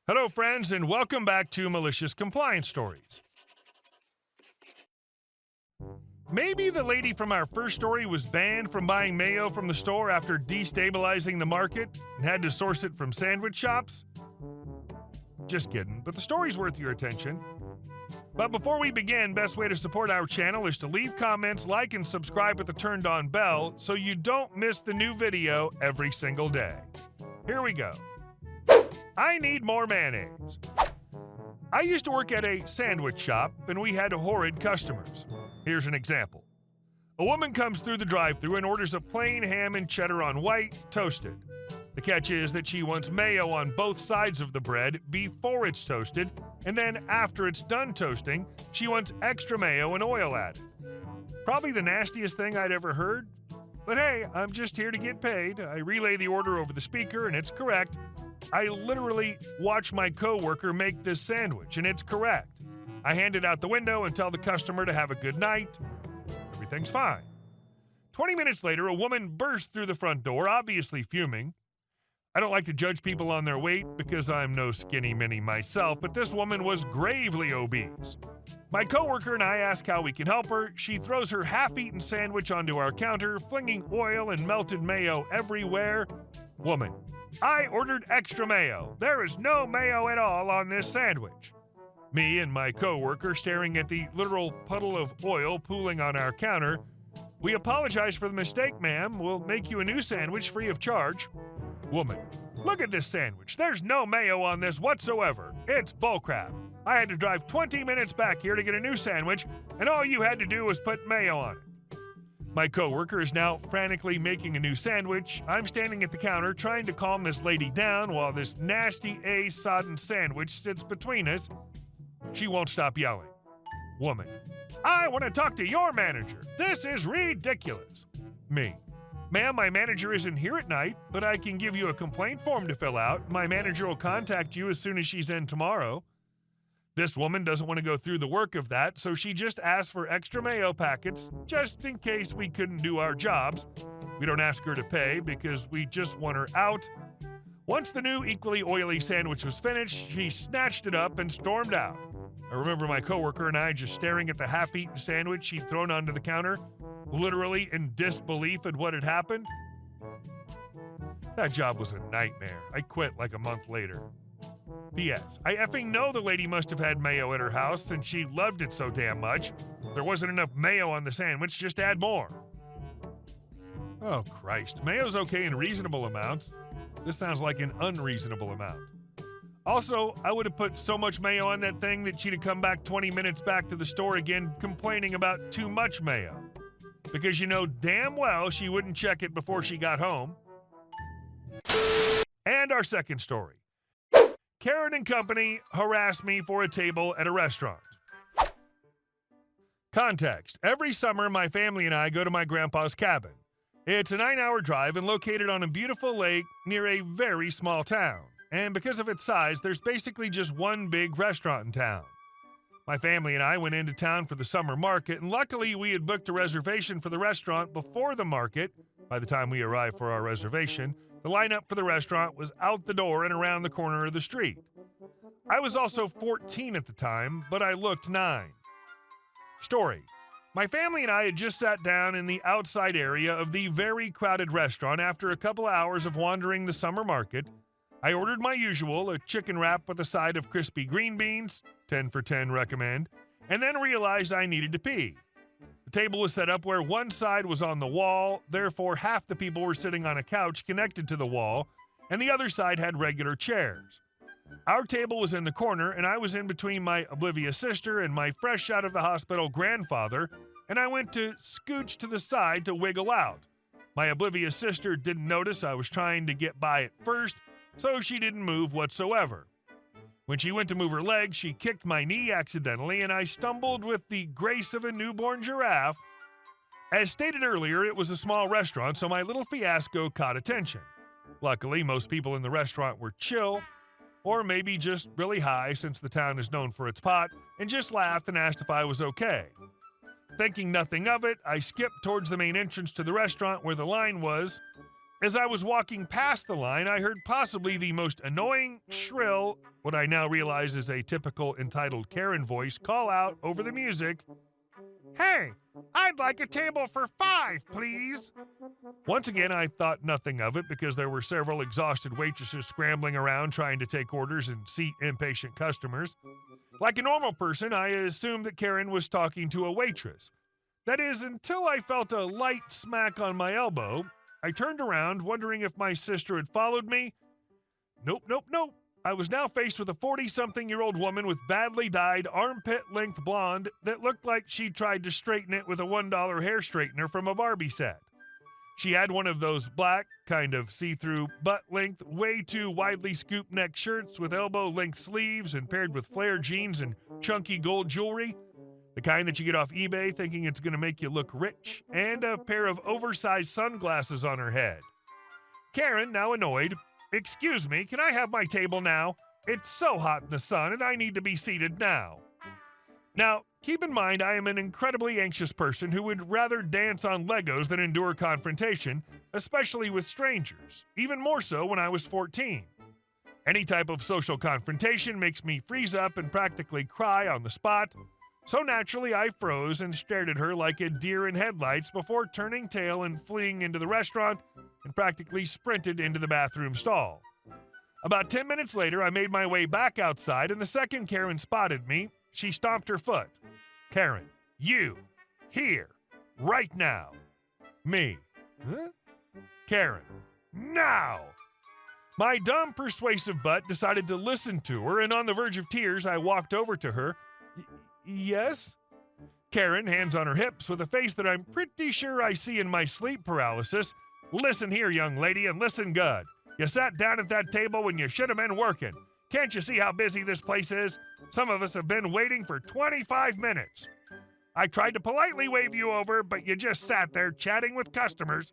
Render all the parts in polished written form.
Hello, friends, and welcome back to Malicious Compliance Stories. Maybe the lady from our first story was banned from buying mayo from the store after destabilizing the market and had to source it from sandwich shops? Just kidding, but the story's worth your attention. But before we begin, best way to support our channel is to leave comments, like, and subscribe with the turned-on bell so you don't miss the new video every single day. Here we go. I need more mayonnaise. I used to work at a sandwich shop, and we had horrid customers. Here's an example. A woman comes through the drive-thru and orders a plain ham and cheddar on white, toasted. The catch is that she wants mayo on both sides of the bread before it's toasted, and then after it's done toasting, she wants extra mayo and oil added. Probably the nastiest thing I'd ever heard. But hey, I'm just here to get paid. I relay the order over the speaker, and it's correct. I literally watch my coworker make this sandwich, and it's correct. I hand it out the window and tell the customer to have a good night. Everything's fine. 20 minutes later, a woman bursts through the front door, obviously fuming. I don't like to judge people on their weight because I'm no skinny mini myself, but this woman was gravely obese. My coworker and I ask how we can help her. She throws her half-eaten sandwich onto our counter, flinging oil and melted mayo everywhere. Woman: I ordered extra mayo. There is no mayo at all on this sandwich. Me and my coworker staring at the literal puddle of oil pooling on our counter. We apologize for the mistake, ma'am. We'll make you a new sandwich free of charge. Woman: look at this sandwich. There's no mayo on this whatsoever. It's bullcrap. I had to drive 20 minutes back here to get a new sandwich, and all you had to do was put mayo on it. My coworker is now frantically making a new sandwich. I'm standing at the counter trying to calm this lady down while this nasty sodden sandwich sits between us. She won't stop yelling. Woman: I want to talk to your manager. This is ridiculous. Me: ma'am, my manager isn't here at night, but I can give you a complaint form to fill out. My manager will contact you as soon as she's in tomorrow. This woman doesn't want to go through the work of that, so she just asked for extra mayo packets, just in case we couldn't do our jobs. We don't ask her to pay because we just want her out. Once the new equally oily sandwich was finished, she snatched it up and stormed out. I remember my coworker and I just staring at the half-eaten sandwich she'd thrown onto the counter, literally in disbelief at what had happened. That job was a nightmare. I quit like a month later. P.S. I effing know the lady must have had mayo at her house since she loved it so damn much. If there wasn't enough mayo on the sandwich, just add more. Oh, Christ. Mayo's okay in reasonable amounts. This sounds like an unreasonable amount. Also, I would have put so much mayo on that thing that she'd have come back 20 minutes back to the store again complaining about too much mayo. Because you know damn well she wouldn't check it before she got home. And our second story. Karen and company harassed me for a table at a restaurant. Context: every summer, my family and I go to my grandpa's cabin. It's a 9-hour drive and located on a beautiful lake near a very small town. And because of its size, there's basically just one big restaurant in town. My family and I went into town for the summer market, and luckily we had booked a reservation for the restaurant before the market. By the time we arrived for our reservation, the lineup for the restaurant was out the door and around the corner of the street. I was also 14 at the time, but I looked 9. Story: my family and I had just sat down in the outside area of the very crowded restaurant after a couple hours of wandering the summer market. I ordered my usual, a chicken wrap with a side of crispy green beans, 10 for 10 recommend, and then realized I needed to pee. The table was set up where one side was on the wall, therefore half the people were sitting on a couch connected to the wall, and the other side had regular chairs. Our table was in the corner, and I was in between my oblivious sister and my fresh out of the hospital grandfather, and I went to scooch to the side to wiggle out. My oblivious sister didn't notice I was trying to get by it first, so she didn't move whatsoever. When she went to move her leg, she kicked my knee accidentally, and I stumbled with the grace of a newborn giraffe. As stated earlier, it was a small restaurant, so my little fiasco caught attention. Luckily, most people in the restaurant were chill, or maybe just really high since the town is known for its pot, and just laughed and asked if I was okay. Thinking nothing of it, I skipped towards the main entrance to the restaurant where the line was. As I was walking past the line, I heard possibly the most annoying, shrill, what I now realize is a typical entitled Karen voice, call out over the music, "Hey, I'd like a table for 5, please." Once again, I thought nothing of it because there were several exhausted waitresses scrambling around trying to take orders and seat impatient customers. Like a normal person, I assumed that Karen was talking to a waitress. That is, until I felt a light smack on my elbow. I turned around, wondering if my sister had followed me. Nope. I was now faced with a 40-something-year-old woman with badly dyed, armpit-length blonde that looked like she tried to straighten it with a $1 hair straightener from a Barbie set. She had one of those black, kind of see-through, butt-length, way too widely scooped neck shirts with elbow-length sleeves and paired with flare jeans and chunky gold jewelry. The kind that you get off eBay thinking it's going to make you look rich, and a pair of oversized sunglasses on her head. Karen, now annoyed, "Excuse me, can I have my table now? It's so hot in the sun and I need to be seated now." Now, keep in mind I am an incredibly anxious person who would rather dance on Legos than endure confrontation, especially with strangers, even more so when I was 14. Any type of social confrontation makes me freeze up and practically cry on the spot. So naturally, I froze and stared at her like a deer in headlights before turning tail and fleeing into the restaurant and practically sprinted into the bathroom stall. About 10 minutes later, I made my way back outside, and the second Karen spotted me, she stomped her foot. "Karen, you, here, right now." Me. Huh? "Karen, now." My dumb, persuasive butt decided to listen to her, and on the verge of tears, I walked over to her. "Yes?" Karen, hands on her hips, with a face that I'm pretty sure I see in my sleep paralysis. "Listen here, young lady, and listen good. You sat down at that table when you should have been working. Can't you see how busy this place is? Some of us have been waiting for 25 minutes. I tried to politely wave you over, but you just sat there chatting with customers.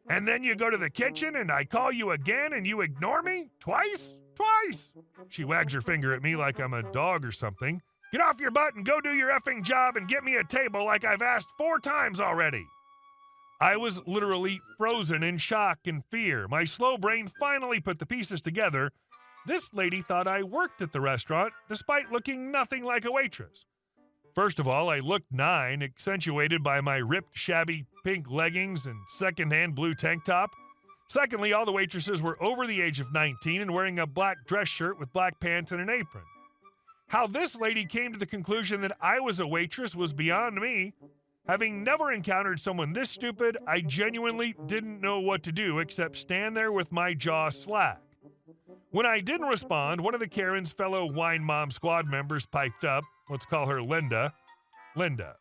And then you go to the kitchen and I call you again and you ignore me? Twice? She wags her finger at me like I'm a dog or something. "Get off your butt and go do your effing job and get me a table like I've asked 4 times already." I was literally frozen in shock and fear. My slow brain finally put the pieces together. This lady thought I worked at the restaurant, despite looking nothing like a waitress. First of all, I looked 9, accentuated by my ripped, shabby pink leggings and secondhand blue tank top. Secondly, all the waitresses were over the age of 19 and wearing a black dress shirt with black pants and an apron. How this lady came to the conclusion that I was a waitress was beyond me. Having never encountered someone this stupid, I genuinely didn't know what to do except stand there with my jaw slack. When I didn't respond, one of the Karen's fellow Wine Mom squad members piped up. Let's call her Linda. "Linda,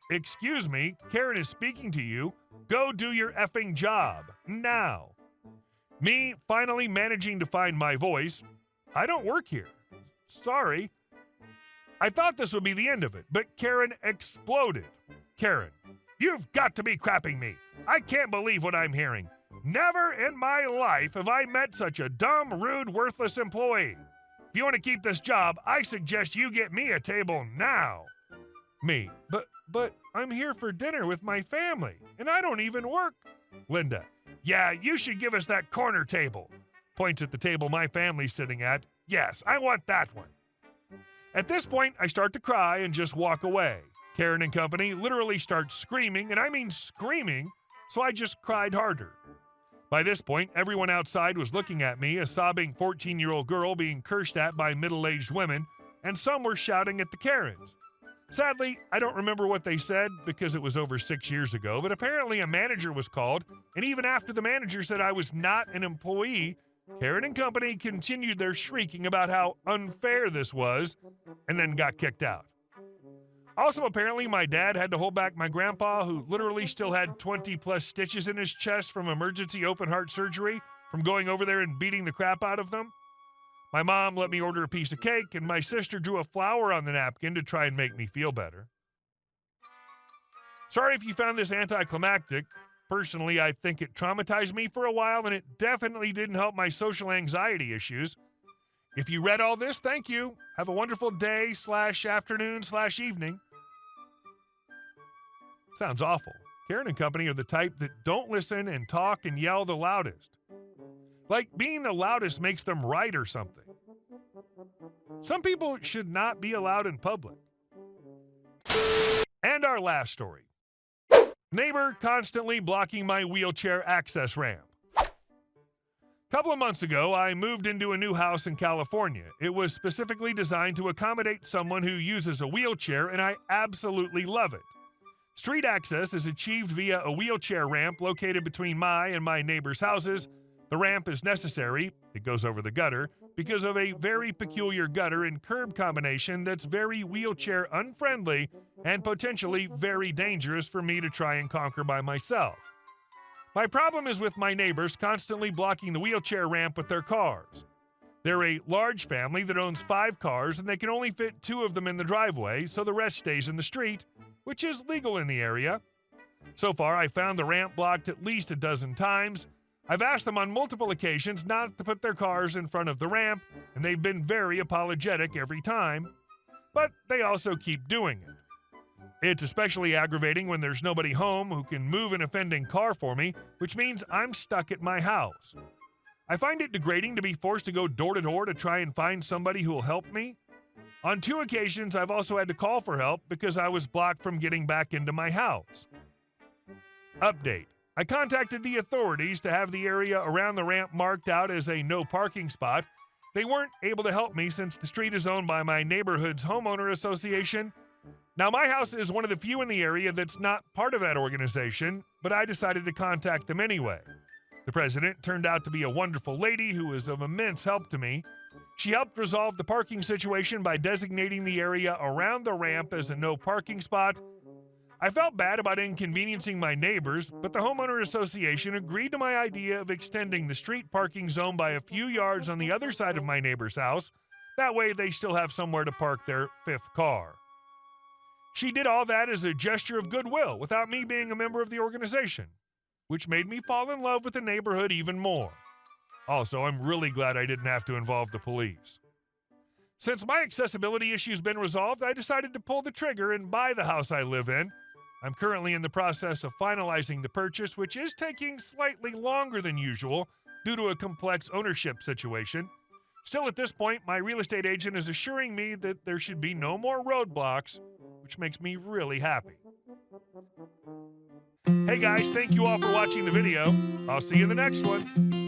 excuse me, Karen is speaking to you. Go do your effing job, now." Me finally managing to find my voice. "I don't work here. Sorry." I thought this would be the end of it, but Karen exploded. "Karen, you've got to be crapping me. I can't believe what I'm hearing. Never in my life have I met such a dumb, rude, worthless employee. If you want to keep this job, I suggest you get me a table now." Me, but I'm here for dinner with my family, and I don't even work." Linda, "Yeah, you should give us that corner table." Points at the table my family's sitting at. "Yes, I want that one." At this point, I start to cry and just walk away. Karen and company literally start screaming, and I mean screaming, so I just cried harder. By this point, everyone outside was looking at me, a sobbing 14-year-old girl being cursed at by middle-aged women, and some were shouting at the Karens. Sadly, I don't remember what they said because it was over 6 years ago, but apparently a manager was called, and even after the manager said I was not an employee, Karen and company continued their shrieking about how unfair this was, and then got kicked out. Also, apparently, my dad had to hold back my grandpa, who literally still had 20-plus stitches in his chest from emergency open-heart surgery, from going over there and beating the crap out of them. My mom let me order a piece of cake, and my sister drew a flower on the napkin to try and make me feel better. Sorry if you found this anticlimactic. Personally, I think it traumatized me for a while, and it definitely didn't help my social anxiety issues. If you read all this, thank you. Have a wonderful day/afternoon/evening. Sounds awful. Karen and company are the type that don't listen and talk and yell the loudest. Like being the loudest makes them right or something. Some people should not be allowed in public. And our last story. Neighbor constantly blocking my wheelchair access ramp. Couple of months ago, I moved into a new house in California. It was specifically designed to accommodate someone who uses a wheelchair, and I absolutely love it. Street access is achieved via a wheelchair ramp located between my and my neighbor's houses. The ramp is necessary, it goes over the gutter, because of a very peculiar gutter and curb combination that's very wheelchair unfriendly and potentially very dangerous for me to try and conquer by myself. My problem is with my neighbors constantly blocking the wheelchair ramp with their cars. They're a large family that owns 5 cars, and they can only fit 2 of them in the driveway, so the rest stays in the street, which is legal in the area. So far, I found the ramp blocked at least a dozen times. I've asked them on multiple occasions not to put their cars in front of the ramp, and they've been very apologetic every time, but they also keep doing it. It's especially aggravating when there's nobody home who can move an offending car for me, which means I'm stuck at my house. I find it degrading to be forced to go door to door to try and find somebody who will help me. On 2 occasions, I've also had to call for help because I was blocked from getting back into my house. Update. I contacted the authorities to have the area around the ramp marked out as a no parking spot. They weren't able to help me since the street is owned by my neighborhood's homeowner association. Now, my house is one of the few in the area that's not part of that organization, but I decided to contact them anyway. The president turned out to be a wonderful lady who was of immense help to me. She helped resolve the parking situation by designating the area around the ramp as a no parking spot. I felt bad about inconveniencing my neighbors, but the homeowner association agreed to my idea of extending the street parking zone by a few yards on the other side of my neighbor's house. That way they still have somewhere to park their 5th car. She did all that as a gesture of goodwill without me being a member of the organization, which made me fall in love with the neighborhood even more. Also, I'm really glad I didn't have to involve the police. Since my accessibility issue's been resolved, I decided to pull the trigger and buy the house I live in. I'm currently in the process of finalizing the purchase, which is taking slightly longer than usual due to a complex ownership situation. Still, at this point, my real estate agent is assuring me that there should be no more roadblocks, which makes me really happy. Hey guys, thank you all for watching the video. I'll see you in the next one.